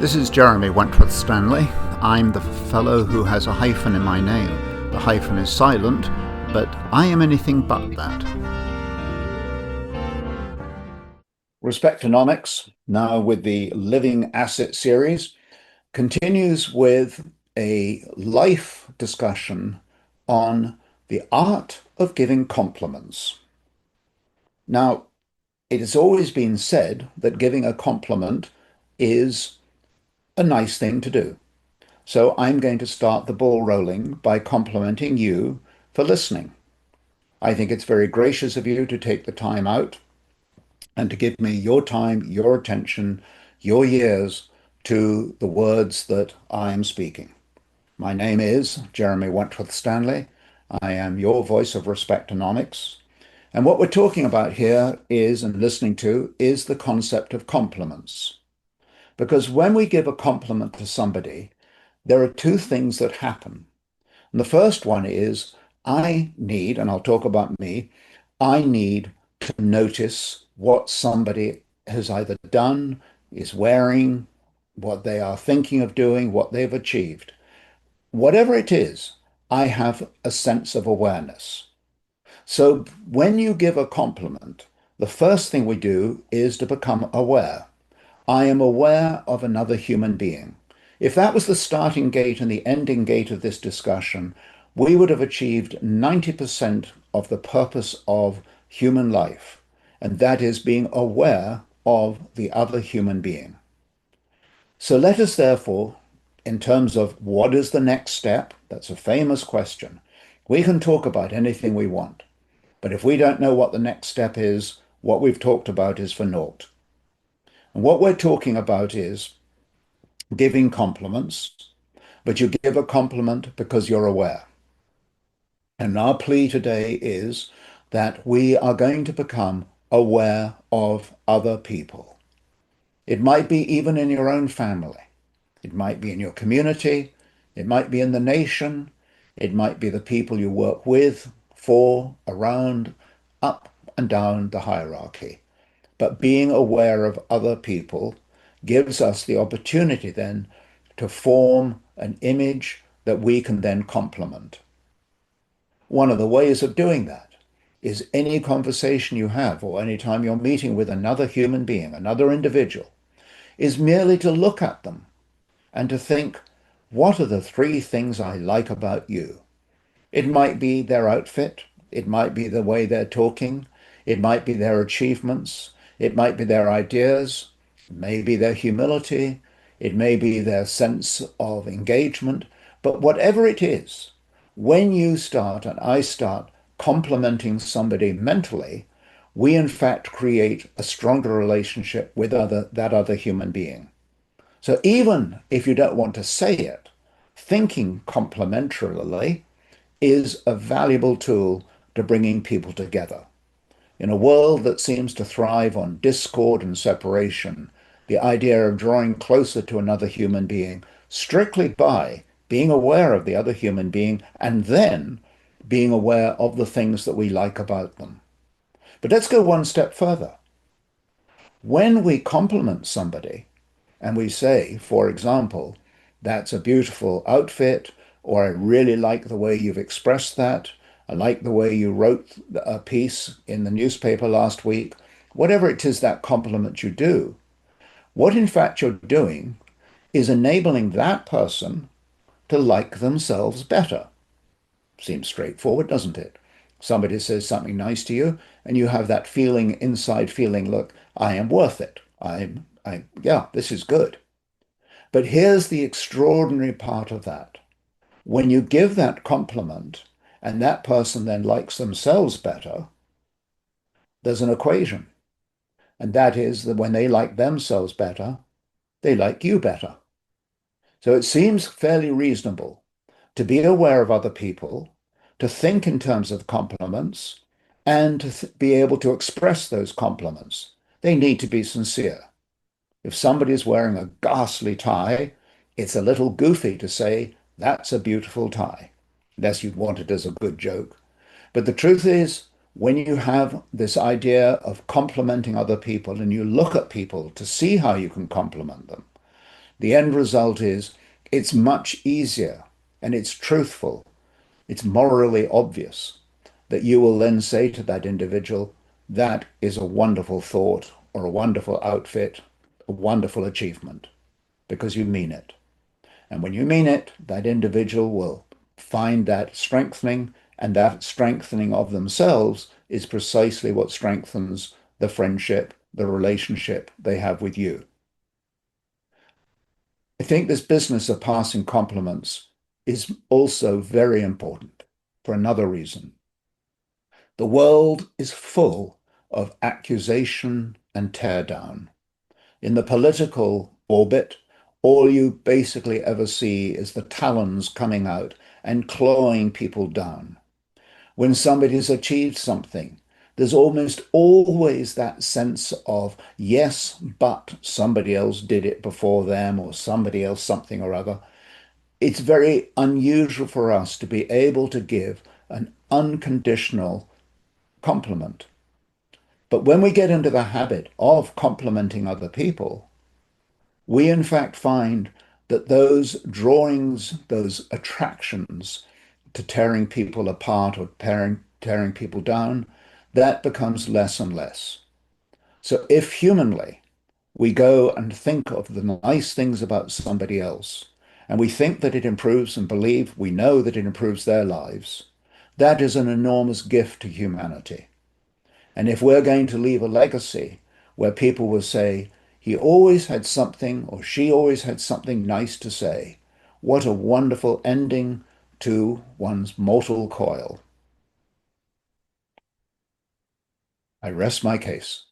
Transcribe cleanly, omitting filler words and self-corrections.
This is Jeremy Wentworth-Stanley. I'm the fellow who has a hyphen in my name. The hyphen is silent, but I am anything but that. Respectonomics, now with the Living Asset series, continues with a life discussion on the art of giving compliments. Now, it has always been said that giving a compliment is a nice thing to do. So I'm going to start the ball rolling by complimenting you for listening. I think it's very gracious of you to take the time out and to give me your time, your attention, your ears to the words that I am speaking. My name is Jeremy Wentworth-Stanley. I am your voice of Respectonomics. And what we're talking about here is, and listening to, is the concept of compliments. Because when we give a compliment to somebody, there are two things that happen. And the first one is I need, and I'll talk about me, I need to notice what somebody has either done, is wearing, what they are thinking of doing, what they've achieved. Whatever it is, I have a sense of awareness. So when you give a compliment, the first thing we do is to become aware. I am aware of another human being. If that was the starting gate and the ending gate of this discussion, we would have achieved 90% of the purpose of human life, and that is being aware of the other human being. So let us therefore, in terms of what is the next step, that's a famous question. We can talk about anything we want, but if we don't know what the next step is, what we've talked about is for naught. And what we're talking about is giving compliments, but you give a compliment because you're aware. And our plea today is that we are going to become aware of other people. It might be even in your own family. It might be in your community. It might be in the nation. It might be the people you work with, for, around, up and down the hierarchy. But being aware of other people gives us the opportunity then to form an image that we can then complement. One of the ways of doing that is any conversation you have or any time you're meeting with another human being, another individual, is merely to look at them and to think, what are the three things I like about you? It might be their outfit. It might be the way they're talking. It might be their achievements. It might be their ideas. It may be their humility. It may be their sense of engagement. But whatever it is, when you start and I start complimenting somebody mentally, we in fact create a stronger relationship with that other human being. So even if you don't want to say it, thinking complimentarily is a valuable tool to bringing people together. In a world that seems to thrive on discord and separation, the idea of drawing closer to another human being strictly by being aware of the other human being and then being aware of the things that we like about them. But let's go one step further. When we compliment somebody and we say, for example, that's a beautiful outfit, or I really like the way you've expressed that, I like the way you wrote a piece in the newspaper last week, whatever it is that compliment you do, what in fact you're doing is enabling that person to like themselves better. Seems straightforward, doesn't it? Somebody says something nice to you, and you have that feeling, inside feeling, look, I am worth it. Yeah, this is good. But here's the extraordinary part of that. When you give that compliment and that person then likes themselves better, there's an equation. And that is that when they like themselves better, they like you better. So it seems fairly reasonable to be aware of other people, to think in terms of compliments, and to be able to express those compliments. They need to be sincere. If somebody's wearing a ghastly tie, it's a little goofy to say, that's a beautiful tie, unless you want it as a good joke. But the truth is, when you have this idea of complimenting other people and you look at people to see how you can compliment them, The end result is it's much easier and it's truthful, it's morally obvious that you will then say to that individual, that is a wonderful thought or a wonderful outfit, a wonderful achievement, because you mean it. And when you mean it, that individual will find that strengthening, and that strengthening of themselves is precisely what strengthens the friendship, the relationship they have with you. I think this business of passing compliments is also very important for another reason. The world is full of accusation and tear down. In the political orbit, all you basically ever see is the talons coming out and clawing people down. When somebody's achieved something, there's almost always that sense of, yes, but somebody else did it before them or somebody else something or other. It's very unusual for us to be able to give an unconditional compliment. But when we get into the habit of complimenting other people, we in fact find that those drawings, those attractions to tearing people apart or tearing people down, that becomes less and less. So if humanly we go and think of the nice things about somebody else, and we think that it improves and believe we know that it improves their lives, that is an enormous gift to humanity. And if we're going to leave a legacy where people will say, he always had something or she always had something nice to say, what a wonderful ending to one's mortal coil. I rest my case.